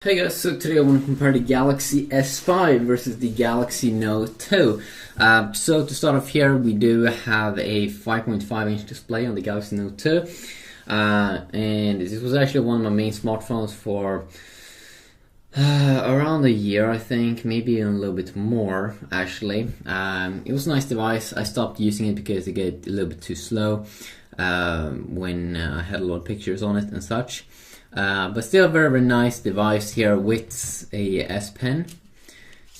Hey guys, so today I want to compare the Galaxy S5 versus the Galaxy Note 2. So to start off here, we do have a 5.5-inch display on the Galaxy Note 2. And this was actually one of my main smartphones for around a year, I think, maybe even a little bit more actually. It was a nice device. I stopped using it because it got a little bit too slow when I had a lot of pictures on it and such. But still a very nice device here with a S Pen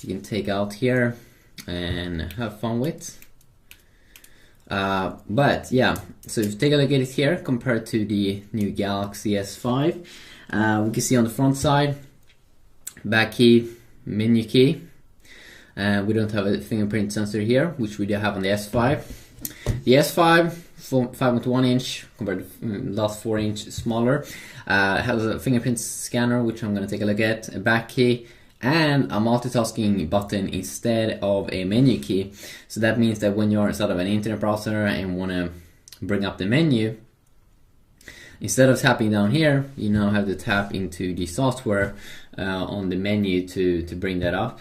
you can take out here and have fun with. But yeah, so if you take a look at it here compared to the new Galaxy S5, we can see on the front side, back key, menu key. We don't have a fingerprint sensor here, which we do have on the S5. The S5 5.1 inch compared to last 4-inch smaller, has a fingerprint scanner, which I'm going to take a look at, a back key, and a multitasking button instead of a menu key. So that means that when you're inside of an internet browser and want to bring up the menu, instead of tapping down here, you now have to tap into the software on the menu to bring that up.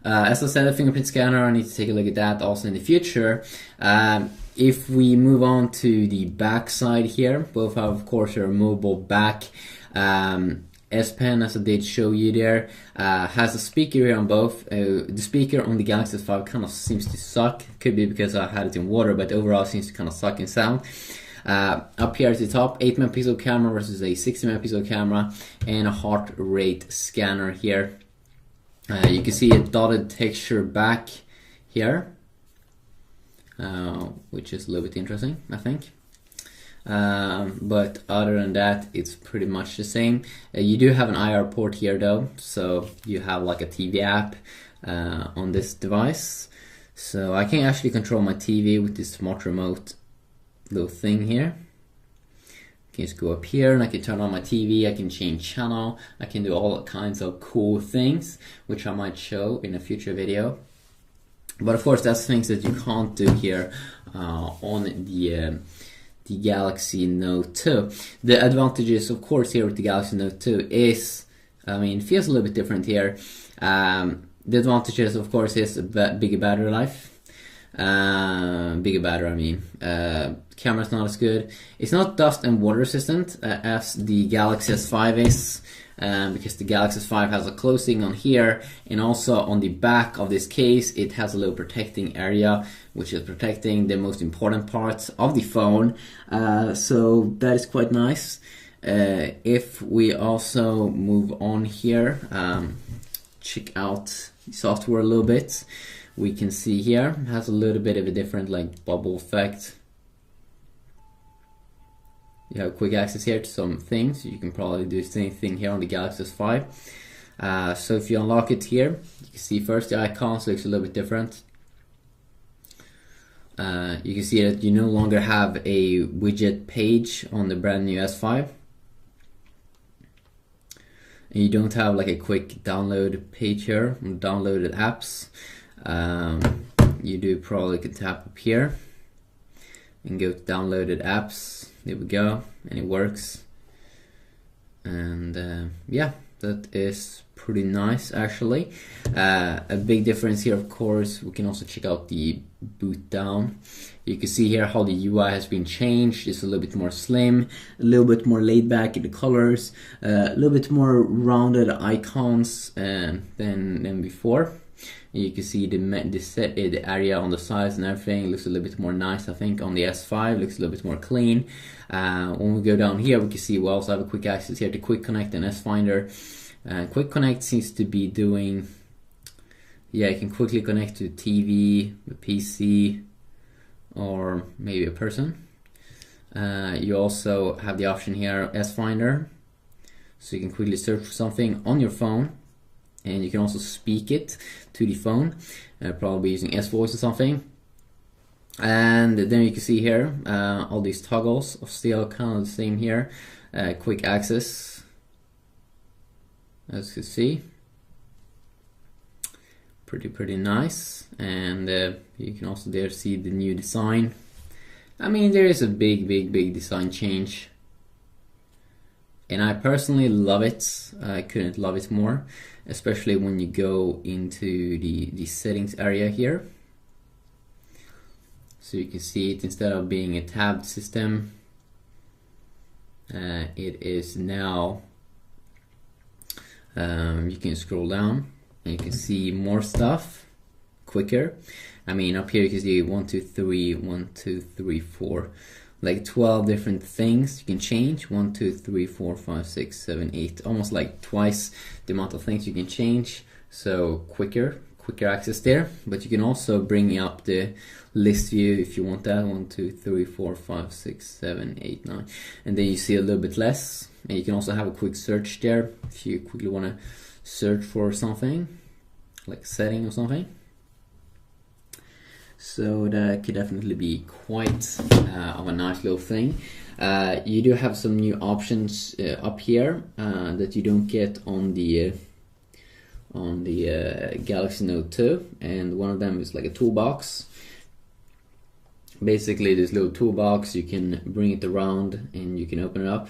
As I said, a fingerprint scanner, I need to take a look at that also in the future. If we move on to the back side here, both have of course a removable back. S Pen, as I did show you there, has a speaker here on both. The speaker on the Galaxy S5 kind of seems to suck. Could be because I had it in water, but overall it seems to kind of suck in sound. Up here at the top, 8 megapixel camera versus a 60 megapixel camera, and a heart rate scanner here. You can see a dotted texture back here, which is a little bit interesting, I think. But other than that, it's pretty much the same. You do have an IR port here though, so you have like a TV app on this device. So I can actually control my TV with this smart remote little thing here. I can just go up here and I can turn on my TV, I can change channel, I can do all kinds of cool things, which I might show in a future video. But of course that's things that you can't do here on the Galaxy Note 2. The advantages of course here with the Galaxy Note 2 is, I mean, it feels a little bit different here. The advantages of course is a bigger battery life. Bigger battery, I mean. Camera's not as good. It's not dust and water resistant as the Galaxy S5 is, because the Galaxy S5 has a closing on here, and also on the back of this case it has a little protecting area which is protecting the most important parts of the phone. So that is quite nice. If we also move on here, check out the software a little bit. We can see here it has a little bit of a different like bubble effect. You have quick access here to some things. You can probably do the same thing here on the Galaxy S5. So if you unlock it here, you can see first the icons looks a little bit different. You can see that you no longer have a widget page on the brand new S5. And you don't have like a quick download page here on downloaded apps. You do probably can tap up here and go to downloaded apps. There we go, and it works. And yeah, that is pretty nice actually. A big difference here, of course, we can also check out the boot down. You can see here how the UI has been changed. It's a little bit more slim, a little bit more laid back in the colors, a little bit more rounded icons than before. You can see the area on the sides and everything looks a little bit more nice. I think on the S5 looks a little bit more clean. When we go down here, we can see we also have a quick access here to Quick Connect and S Finder. Quick Connect seems to be doing, yeah, you can quickly connect to TV, a PC, or maybe a person. You also have the option here, S Finder, so you can quickly search for something on your phone. And you can also speak it to the phone, probably using S-Voice or something. And then you can see here all these toggles are still kind of the same here. Quick access, as you can see, pretty nice. And you can also there see the new design. I mean, there is a big design change. And I personally love it. I couldn't love it more, especially when you go into the settings area here. So you can see it, instead of being a tabbed system, it is now, you can scroll down and you can see more stuff quicker. I mean, up here you can see 1, 2, 3, 1, 2, 3, 4, like 12 different things you can change. 1, 2, 3, 4, 5, 6, 7, 8, almost like twice the amount of things you can change. So quicker access there. But you can also bring up the list view if you want that. 1, 2, 3, 4, 5, 6, 7, 8, 9, and then you see a little bit less. And you can also have a quick search there if you quickly want to search for something like setting or something. So that could definitely be quite of a nice little thing. You do have some new options up here that you don't get on the Galaxy Note 2, and one of them is like a toolbox. Basically, this little toolbox, you can bring it around and you can open it up,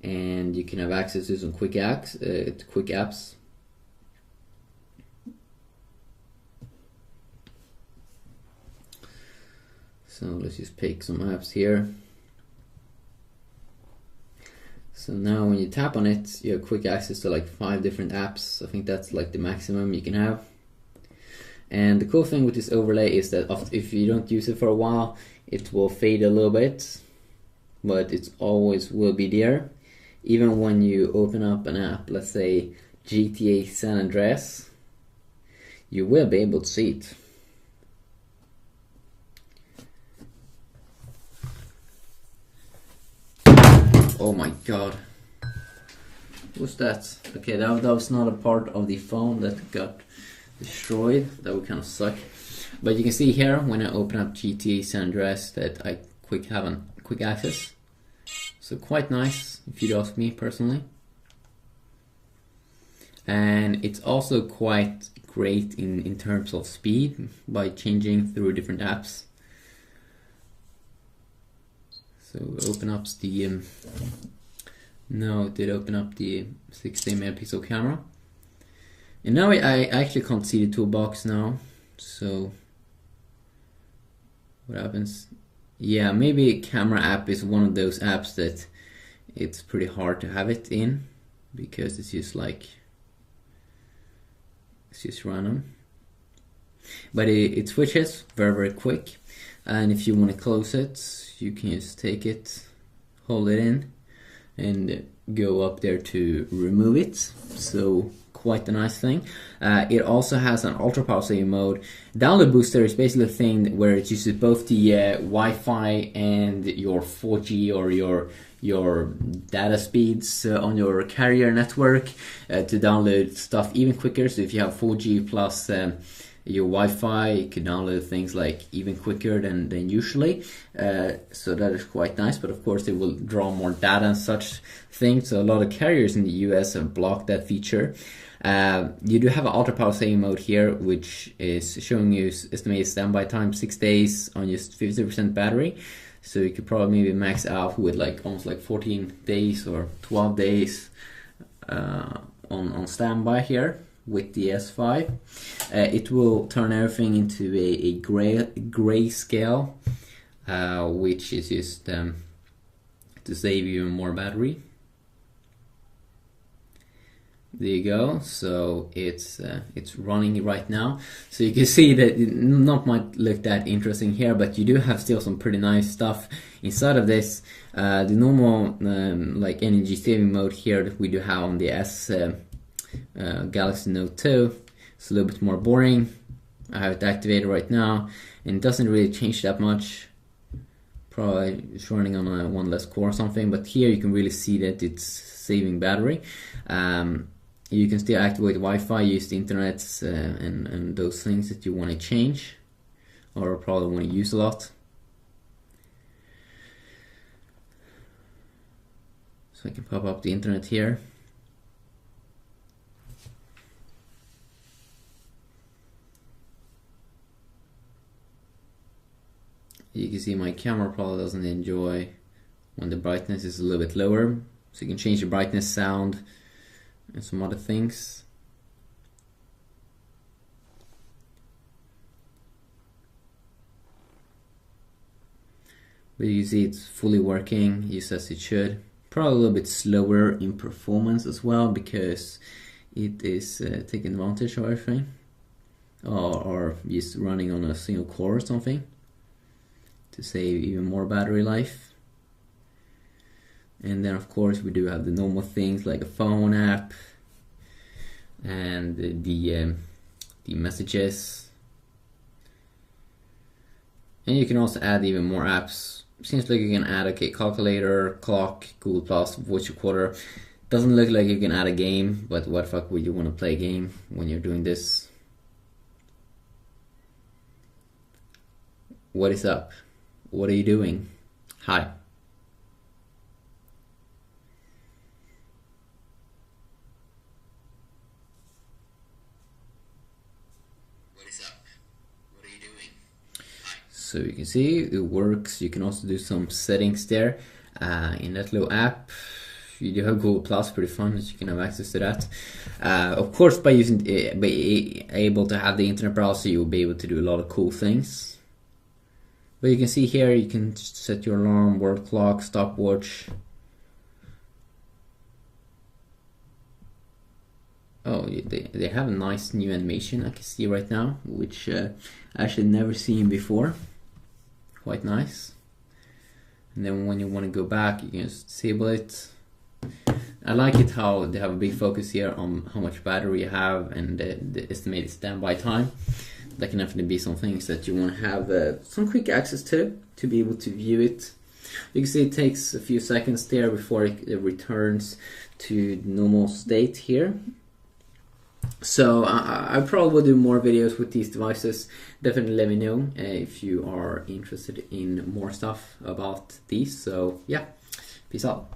and you can have access to some quick apps. So let's just pick some apps here. So now when you tap on it, you have quick access to like 5 different apps. I think that's like the maximum you can have. And the cool thing with this overlay is that if you don't use it for a while, it will fade a little bit, but it always will be there. Even when you open up an app, let's say GTA San Andreas, you will be able to see it. Oh my god. What's that? Okay, that was not a part of the phone that got destroyed. That would kind of suck. But you can see here when I open up GTA San Andreas that I have quick access. So quite nice if you'd ask me personally. And it's also quite great in terms of speed by changing through different apps. So open up the no, it did open up the 16 megapixel camera. And now I actually can't see the toolbox now. So what happens? Yeah, maybe camera app is one of those apps that it's pretty hard to have it in, because it's just random. But it switches very quick. And if you want to close it, you can just take it, hold it in, and go up there to remove it. So quite a nice thing. It also has an ultra power saving mode. Download booster is basically a thing where it uses both the Wi-Fi and your 4G or your data speeds on your carrier network to download stuff even quicker. So if you have 4G plus your Wi-Fi, you can download things like even quicker than usually. So that is quite nice, but of course it will draw more data and such things. So a lot of carriers in the US have blocked that feature. You do have an ultra power saving mode here, which is showing you estimated standby time 6 days on just 50% battery. So you could probably maybe max out with like almost like 14 days or 12 days on standby here with the S5. It will turn everything into a gray scale, which is just to save even more battery. There you go. So it's running right now. So you can see that it not might look that interesting here, but you do have still some pretty nice stuff inside of this. The normal like energy saving mode here that we do have on the Galaxy Note 2. It's a little bit more boring. I have it activated right now, and it doesn't really change that much. Probably it's running on a one less core or something, but here you can really see that it's saving battery. You can still activate Wi-Fi, use the internet, and those things that you want to change or probably want to use a lot. So I can pop up the internet here. You can see my camera probably doesn't enjoy when the brightness is a little bit lower, So you can change the brightness, sound, and some other things. But you see it's fully working just as it should. Probably a little bit slower in performance as well, because it is taking advantage of everything, or just running on a single core or something to save even more battery life. And then of course we do have the normal things like a phone app and the messages, and you can also add even more apps. Seems like you can add a calculator, clock, Google Plus, voice recorder. Doesn't look like you can add a game, but what the fuck would you want to play a game when you're doing this? What is up? What are you doing? Hi. What is up? What are you doing? Hi. So you can see it works. You can also do some settings there in that little app. You do have Google Plus, pretty fun that you can have access to that. Of course, by able to have the internet browser, you'll be able to do a lot of cool things. But you can see here, you can set your alarm, world clock, stopwatch. Oh, they have a nice new animation I can see right now, which I actually never seen before. Quite nice. And then when you want to go back, you can just disable it. I like it how they have a big focus here on how much battery you have and the estimated standby time. That can definitely be some things that you want to have some quick access to be able to view it. You can see it takes a few seconds there before it returns to the normal state here. So I probably will do more videos with these devices. Definitely let me know if you are interested in more stuff about these. So yeah, peace out.